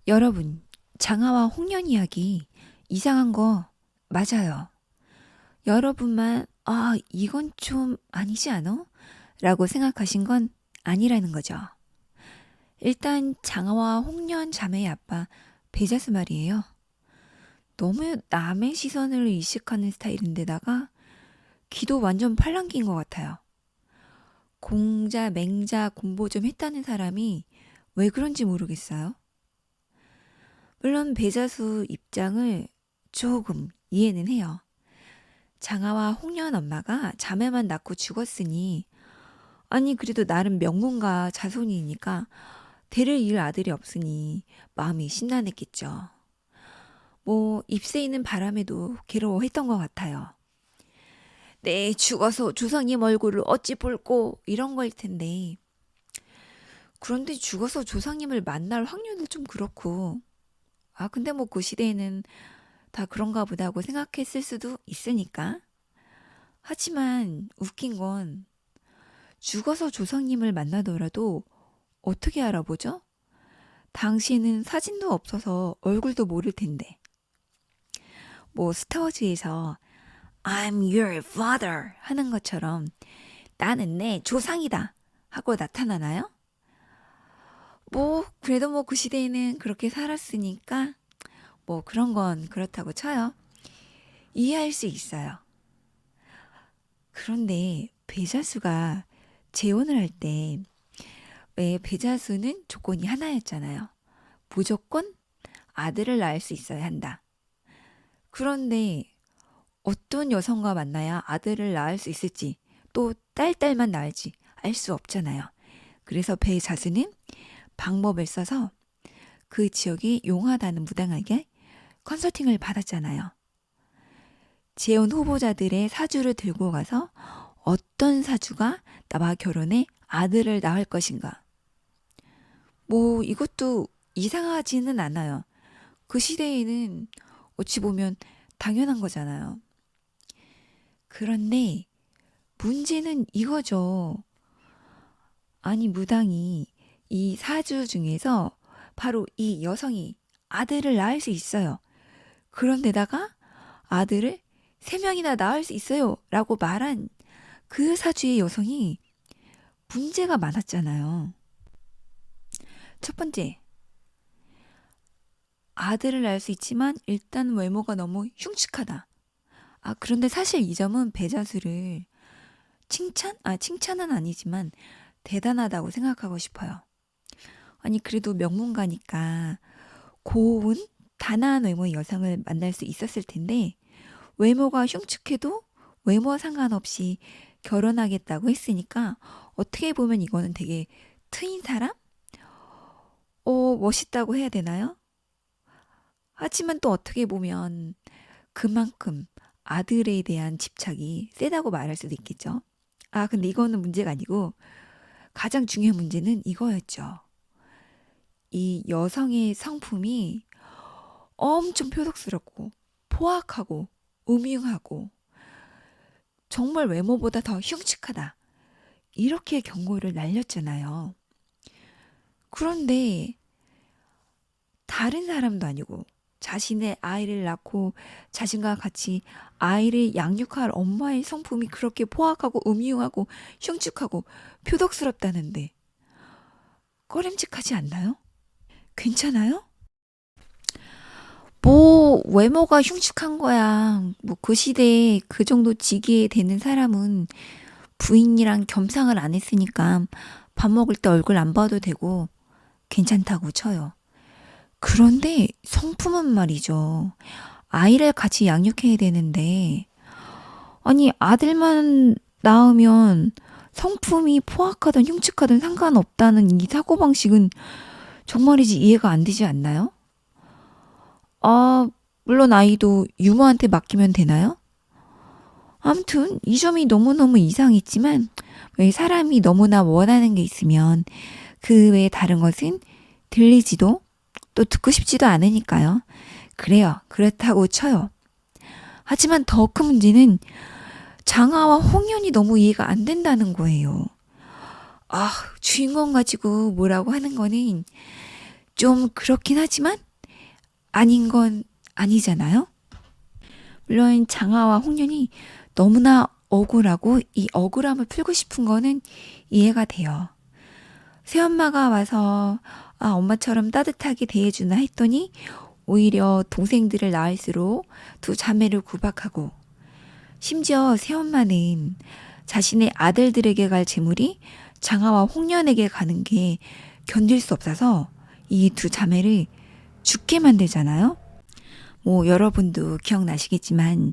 여러분, 장하와 홍련 이야기 이상한 거 맞아요. 여러분만 이건 좀 아니지 않아? 라고 생각하신 건 아니라는 거죠. 일단 장하와 홍련 자매의 아빠 배자수 말이에요. 너무 남의 시선을 의식하는 스타일인데다가 기도 완전 팔랑귀인 것 같아요. 공자, 맹자 공부 좀 했다는 사람이 왜 그런지 모르겠어요. 물론 배자수 입장을 조금 이해는 해요. 장하와 홍련 엄마가 자매만 낳고 죽었으니 아니 그래도 나름 명문가 자손이니까 대를 이을 아들이 없으니 마음이 심란했겠죠. 뭐 잎새 있는 바람에도 괴로워했던 것 같아요. 내 죽어서 조상님 얼굴을 어찌 볼꼬 이런 거일 텐데 그런데 죽어서 조상님을 만날 확률도 좀 그렇고 근데 뭐 그 시대에는 다 그런가 보다 하고 생각했을 수도 있으니까. 하지만 웃긴 건 죽어서 조상님을 만나더라도 어떻게 알아보죠? 당시에는 사진도 없어서 얼굴도 모를 텐데. 뭐 스타워즈에서 I'm your father 하는 것처럼 나는 내 조상이다 하고 나타나나요? 뭐 그래도 뭐 그 시대에는 그렇게 살았으니까 뭐 그런 건 그렇다고 쳐요. 이해할 수 있어요. 그런데 배자수가 재혼을 할 때 왜 배자수는 조건이 하나였잖아요. 무조건 아들을 낳을 수 있어야 한다. 그런데 어떤 여성과 만나야 아들을 낳을 수 있을지 또 딸만 낳을지 알 수 없잖아요. 그래서 배자수는 방법을 써서 그 지역이 용하다는 무당에게 컨설팅을 받았잖아요. 재혼 후보자들의 사주를 들고 가서 어떤 사주가 나와 결혼해 아들을 낳을 것인가. 뭐 이것도 이상하지는 않아요. 그 시대에는 어찌 보면 당연한 거잖아요. 그런데 문제는 이거죠. 아니 무당이 이 사주 중에서 바로 이 여성이 아들을 낳을 수 있어요. 그런데다가 아들을 3명이나 낳을 수 있어요. 라고 말한 그 사주의 여성이 문제가 많았잖아요. 첫 번째, 아들을 낳을 수 있지만 일단 외모가 너무 흉측하다. 그런데 사실 이 점은 배자수를 칭찬은 아니지만 대단하다고 생각하고 싶어요. 아니, 그래도 명문가니까 고운, 단아한 외모의 여성을 만날 수 있었을 텐데, 외모가 흉측해도 외모와 상관없이 결혼하겠다고 했으니까, 어떻게 보면 이거는 되게 트인 사람? 멋있다고 해야 되나요? 하지만 또 어떻게 보면 그만큼 아들에 대한 집착이 세다고 말할 수도 있겠죠. 근데 이거는 문제가 아니고 가장 중요한 문제는 이거였죠. 이 여성의 성품이 엄청 표독스럽고 포악하고 음흉하고 정말 외모보다 더 흉측하다. 이렇게 경고를 날렸잖아요. 그런데 다른 사람도 아니고 자신의 아이를 낳고 자신과 같이 아이를 양육할 엄마의 성품이 그렇게 포악하고 음흉하고 흉측하고 표독스럽다는데 꺼림칙하지 않나요? 괜찮아요? 뭐 외모가 흉측한 거야. 뭐 그 시대에 그 정도 직위에 되는 사람은 부인이랑 겸상을 안 했으니까 밥 먹을 때 얼굴 안 봐도 되고 괜찮다고 쳐요. 그런데 성품은 말이죠. 아이를 같이 양육해야 되는데, 아니, 아들만 낳으면 성품이 포악하든 흉측하든 상관없다는 이 사고방식은 정말이지 이해가 안 되지 않나요? 아, 물론 아이도 유모한테 맡기면 되나요? 아무튼 이 점이 너무너무 이상했지만 왜 사람이 너무나 원하는 게 있으면 그 외에 다른 것은 들리지도 또 듣고 싶지도 않으니까요. 그래요. 그렇다고 쳐요. 하지만 더 큰 문제는 장하와 홍련이 너무 이해가 안 된다는 거예요. 주인공 가지고 뭐라고 하는 거는 좀 그렇긴 하지만 아닌 건 아니잖아요. 물론 장하와 홍련이 너무나 억울하고 이 억울함을 풀고 싶은 거는 이해가 돼요. 새엄마가 와서 엄마처럼 따뜻하게 대해주나 했더니 오히려 동생들을 낳을수록 두 자매를 구박하고, 심지어 새엄마는 자신의 아들들에게 갈 재물이 장하와 홍련에게 가는 게 견딜 수 없어서 이 두 자매를 죽게 만들잖아요. 뭐 여러분도 기억나시겠지만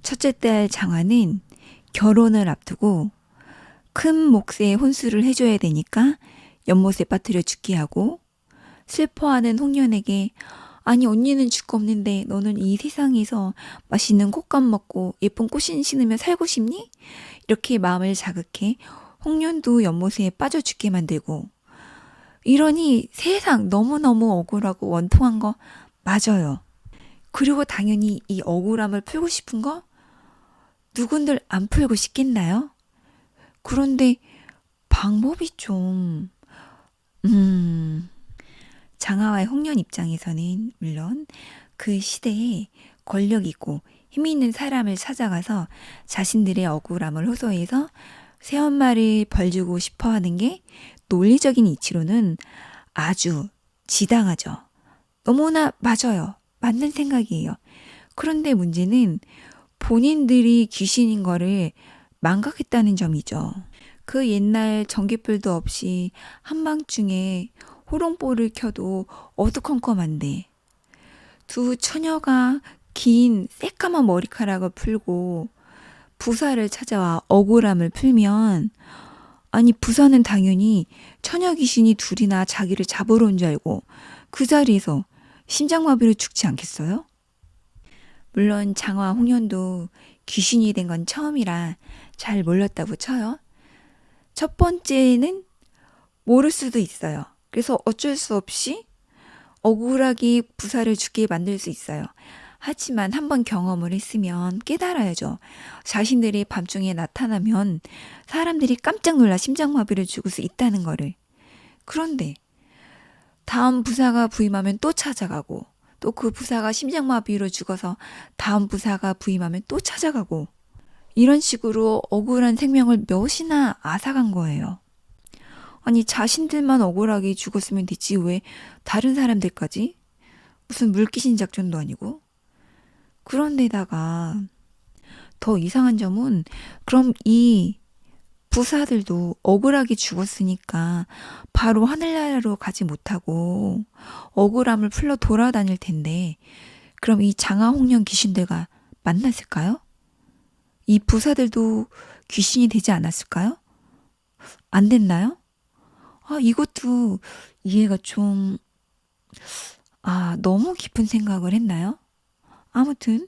첫째 딸 장화는 결혼을 앞두고 큰 몫의 혼수를 해줘야 되니까 연못에 빠뜨려 죽게 하고, 슬퍼하는 홍련에게 아니 언니는 죽고 없는데 너는 이 세상에서 맛있는 꽃감 먹고 예쁜 꽃신 신으며 살고 싶니? 이렇게 마음을 자극해 홍련도 연못에 빠져 죽게 만들고, 이러니 세상 너무너무 억울하고 원통한 거 맞아요. 그리고 당연히 이 억울함을 풀고 싶은 거 누군들 안 풀고 싶겠나요? 그런데 방법이 좀 장하와의 홍련 입장에서는 물론 그 시대에 권력 있고 힘 있는 사람을 찾아가서 자신들의 억울함을 호소해서 새엄마를 벌주고 싶어 하는 게 논리적인 이치로는 아주 지당하죠. 너무나 맞아요. 맞는 생각이에요. 그런데 문제는 본인들이 귀신인 거를 망각했다는 점이죠. 그 옛날 전기불도 없이 한밤중에 호롱불을 켜도 어두컴컴한데 두 처녀가 긴 새까만 머리카락을 풀고 부사를 찾아와 억울함을 풀면, 아니 부사는 당연히 처녀 귀신이 둘이나 자기를 잡으러 온 줄 알고 그 자리에서 심장마비로 죽지 않겠어요? 물론 장화 홍련도 귀신이 된 건 처음이라 잘 몰랐다고 쳐요. 첫 번째는 모를 수도 있어요. 그래서 어쩔 수 없이 억울하게 부사를 죽게 만들 수 있어요. 하지만 한번 경험을 했으면 깨달아야죠. 자신들이 밤중에 나타나면 사람들이 깜짝 놀라 심장마비를 죽을 수 있다는 거를. 그런데 다음 부사가 부임하면 또 찾아가고, 또 그 부사가 심장마비로 죽어서 다음 부사가 부임하면 또 찾아가고, 이런 식으로 억울한 생명을 몇이나 앗아간 거예요. 아니 자신들만 억울하게 죽었으면 됐지 왜 다른 사람들까지? 무슨 물귀신 작전도 아니고. 그런데다가 더 이상한 점은, 그럼 이 부사들도 억울하게 죽었으니까 바로 하늘나라로 가지 못하고 억울함을 풀러 돌아다닐 텐데, 그럼 이 장하 홍련 귀신들과 만났을까요? 이 부사들도 귀신이 되지 않았을까요? 안 됐나요? 이것도 이해가 좀, 너무 깊은 생각을 했나요? 아무튼,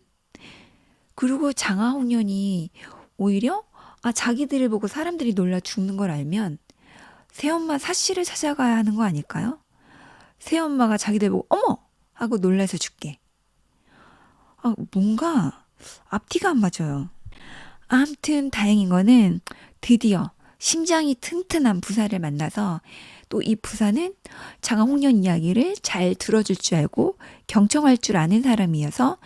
그리고 장하 홍련이 오히려 자기들을 보고 사람들이 놀라 죽는 걸 알면 새엄마 사씨를 찾아가야 하는 거 아닐까요? 새엄마가 자기들 보고 어머! 하고 놀라서 죽게. 뭔가 앞뒤가 안 맞아요. 아무튼 다행인 거는 드디어 심장이 튼튼한 부사를 만나서, 또 이 부사는 장하 홍련 이야기를 잘 들어줄 줄 알고 경청할 줄 아는 사람이어서,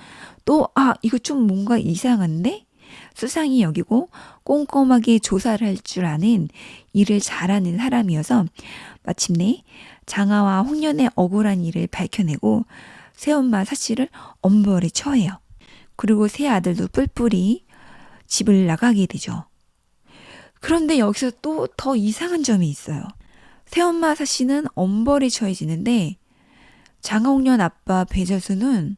또 이거 좀 뭔가 이상한데? 수상히 여기고 꼼꼼하게 조사를 할 줄 아는, 일을 잘하는 사람이어서 마침내 장하와 홍련의 억울한 일을 밝혀내고 새엄마 사씨를 엄벌에 처해요. 그리고 새 아들도 뿔뿔이 집을 나가게 되죠. 그런데 여기서 또 더 이상한 점이 있어요. 새엄마 사씨는 엄벌에 처해지는데 장하 홍련 아빠 배자수는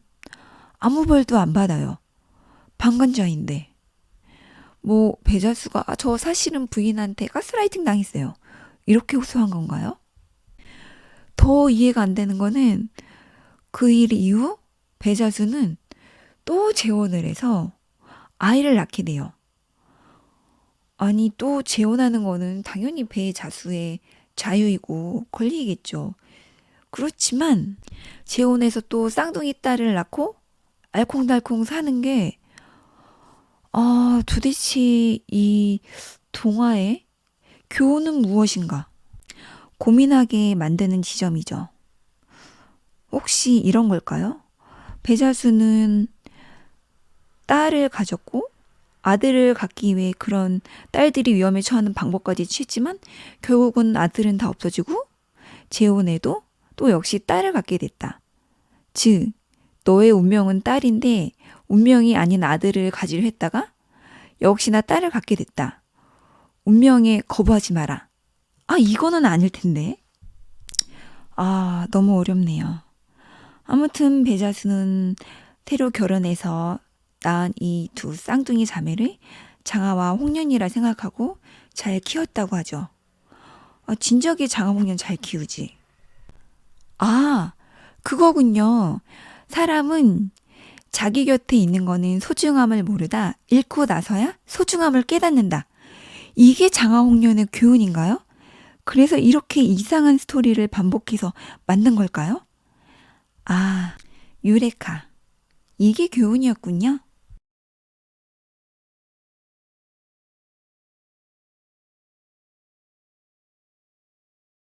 아무 벌도 안 받아요. 방관자인데. 뭐 배자수가 저 사실은 부인한테 가스라이팅 당했어요, 이렇게 호소한 건가요? 더 이해가 안 되는 거는 그 일 이후 배자수는 또 재혼을 해서 아이를 낳게 돼요. 아니 또 재혼하는 거는 당연히 배자수의 자유이고 권리이겠죠. 그렇지만 재혼해서 또 쌍둥이 딸을 낳고 알콩달콩 사는 게 도대체 이 동화의 교훈은 무엇인가 고민하게 만드는 지점이죠. 혹시 이런 걸까요? 배자수는 딸을 가졌고 아들을 갖기 위해 그런 딸들이 위험에 처하는 방법까지 취했지만 결국은 아들은 다 없어지고 재혼해도 또 역시 딸을 갖게 됐다. 즉, 너의 운명은 딸인데 운명이 아닌 아들을 가지려 했다가 역시나 딸을 갖게 됐다. 운명에 거부하지 마라. 아, 이거는 아닐 텐데. 아, 너무 어렵네요. 아무튼 배자수는 새로 결혼해서 낳은 이 두 쌍둥이 자매를 장하와 홍련이라 생각하고 잘 키웠다고 하죠. 진작에 장하 홍련 잘 키우지. 아, 그거군요. 사람은 자기 곁에 있는 거는 소중함을 모르다 잃고 나서야 소중함을 깨닫는다. 이게 장하 홍련의 교훈인가요? 그래서 이렇게 이상한 스토리를 반복해서 만든 걸까요? 아, 유레카. 이게 교훈이었군요.